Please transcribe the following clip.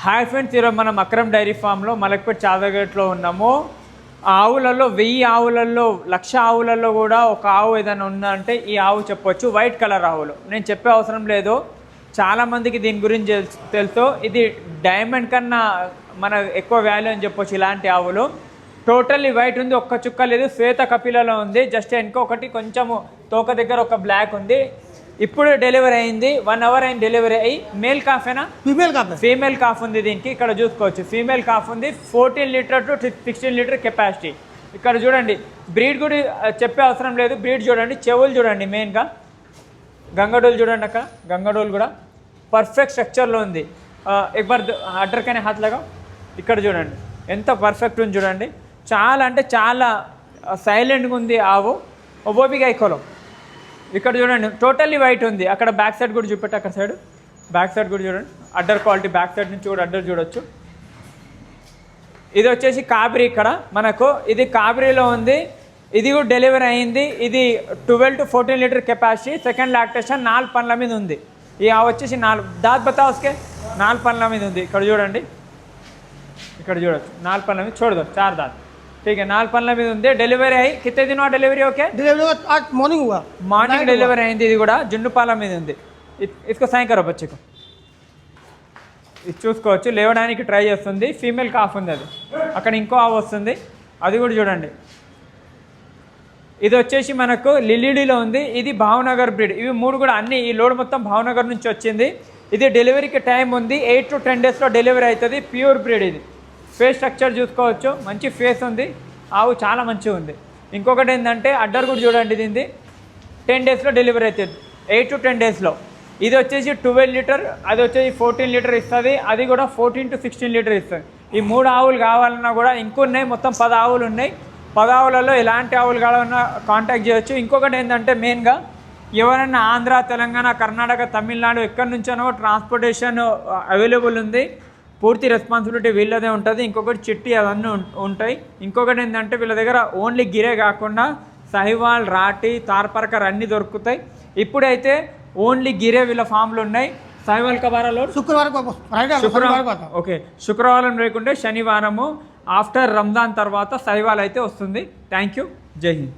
Hi friends, ఈరోజు మనం Akram dairy ఫామ్లో మలక్పేట్ చాదగట్లో ఉన్నాము. ఆవులలో 1000 ఆవులలో 1,00,000 ఆవులలో కూడా ఒక ఆవు ఏదైనా ఉందంటే ఈ ఆవు చెప్పొచ్చు. వైట్ కలర్ ఆవులు నేను చెప్పే అవసరం లేదు, చాలామందికి దీని గురించి తెలుసు. ఇది డైమండ్ కన్నా మన ఎక్కువ వాల్యూ అని చెప్పొచ్చు. ఇలాంటి ఆవులు టోటల్లీ వైట్ ఉంది, ఒక్క చుక్క లేదు, శ్వేత కపిలలో ఉంది. జస్ట్ ఇంకొకటి కొంచెము తోక దగ్గర ఒక బ్లాక్ ఉంది. ఇప్పుడు డెలివరీ అయింది, 1 అవర్ అయింది డెలివరీ అయ్యి. మేల్ కాఫేనా? ఫీమేల్ కాఫ్ ఉంది దీనికి. ఇక్కడ చూసుకోవచ్చు ఫీమేల్ కాఫ్ ఉంది. 14 లీటర్ టు 16 లీటర్ కెపాసిటీ. ఇక్కడ చూడండి, బ్రీడ్ కూడా చెప్పే అవసరం లేదు. బ్రీడ్ చూడండి, చెవులు చూడండి, మెయిన్గా గంగడోలు చూడండి. అక్కడ గంగడోలు కూడా పర్ఫెక్ట్ స్ట్రక్చర్లో ఉంది. ఎక్బర్ అడ్డర్కనే హాత్లాగా ఇక్కడ చూడండి ఎంత పర్ఫెక్ట్ ఉంది చూడండి. చాలా అంటే చాలా సైలెంట్గా ఉంది ఆవు. ఒబోబిగా ఎక్కువ ఇక్కడ చూడండి టోటల్లీ వైట్ ఉంది. అక్కడ బ్యాక్ సైడ్ కూడా చూపెట్టి, అక్కడ సైడ్ బ్యాక్ సైడ్ కూడా చూడండి. అడ్డర్ క్వాలిటీ బ్యాక్ సైడ్ నుంచి కూడా అడ్డర్ చూడొచ్చు. ఇది వచ్చేసి కాబరీ. ఇక్కడ మనకు ఇది కాబరీలో ఉంది. ఇది కూడా డెలివరీ అయింది. ఇది 12 to 14 litre capacity, second lactation, 4 పళ్ళ మీద ఉంది. ఈ వచ్చేసి 4 దాత్ బతా ఉస్కే 4 పళ్ళ మీద ఉంది. ఇక్కడ చూడండి, ఇక్కడ చూడొచ్చు 4 పళ్ళ మీద చూడదు 4 दांत. ठीक है, 4 पल्ला में ఉంది. డెలివరీ అయ్యి कितने दिन हुआ डिलीवरी? ओके, डिलीवरी आज मॉर्निंग हुआ, మార్నింగ్ డెలివరీ అయింది. ఇది కూడా జున్ను పాల మీద ఉంది. इसको సాయం కరో బచ్చేకు. ఇది చూసుకోవచ్చు, లేవడానికి ట్రై చేస్తుంది. ఫీమేల్ కాఫ్ ఉంది. అది అక్కడ ఇంకో ఆవు వస్తుంది, అది కూడా చూడండి. ఇది వచ్చేసి మనకు లిలీడీలో ఉంది. ఇది భావనగర్ బ్రీడ్. ఇవి 3 కూడా అన్ని, ఈ లోడ్ మొత్తం భావనగర్ నుంచి వచ్చింది. ఇది డెలివరీకి టైం ఉంది, 8 to 10 డేస్లో డెలివరీ అవుతుంది. Pure breed. ఇది ఫేస్ స్ట్రక్చర్ చూసుకోవచ్చు, మంచి ఫేస్ ఉంది. ఆవు చాలా మంచిగా ఉంది. ఇంకొకటి ఏంటంటే అడ్డర్ కూడా చూడండి, దీనిది 10 డేస్లో డెలివరీ అవుతుంది, 8 to 10 డేస్లో. ఇది వచ్చేసి 12 లీటర్, అది వచ్చేసి 14 లీటర్ ఇస్తుంది. అది కూడా 14 to 16 లీటర్ ఇస్తుంది. ఈ 3 ఆవులు కావాలన్నా కూడా ఇంకొన్నాయి, మొత్తం 10 ఆవులు ఉన్నాయి. 10 ఆవులలో ఎలాంటి ఆవులు కావాలన్నా కాంటాక్ట్ చేయొచ్చు. ఇంకొకటి ఏంటంటే మెయిన్గా ఎవరైనా ఆంధ్ర, తెలంగాణ, కర్ణాటక, తమిళనాడు ఎక్కడి నుంచో ట్రాన్స్పోర్టేషన్ అవైలబుల్ ఉంది. పూర్తి రెస్పాన్సిబిలిటీ వీళ్ళదే ఉంటుంది. ఇంకొకటి చిట్టి అవన్నీ ఉంటాయి. ఇంకొకటి ఏంటంటే వీళ్ళ దగ్గర ఓన్లీ గిరే కాకుండా సహివాల్, రాటి, తార్పర్కర్ అన్నీ దొరుకుతాయి. ఇప్పుడైతే ఓన్లీ గిరే వీళ్ళ ఫామ్లు ఉన్నాయి. సహివాల్ కబారాలో శుక్రవారం, ఓకే, శుక్రవారం లేకుంటే శనివారము ఆఫ్టర్ రంజాన్ తర్వాత సహివాల్ అయితే వస్తుంది. థ్యాంక్ యూ, జై హింద్.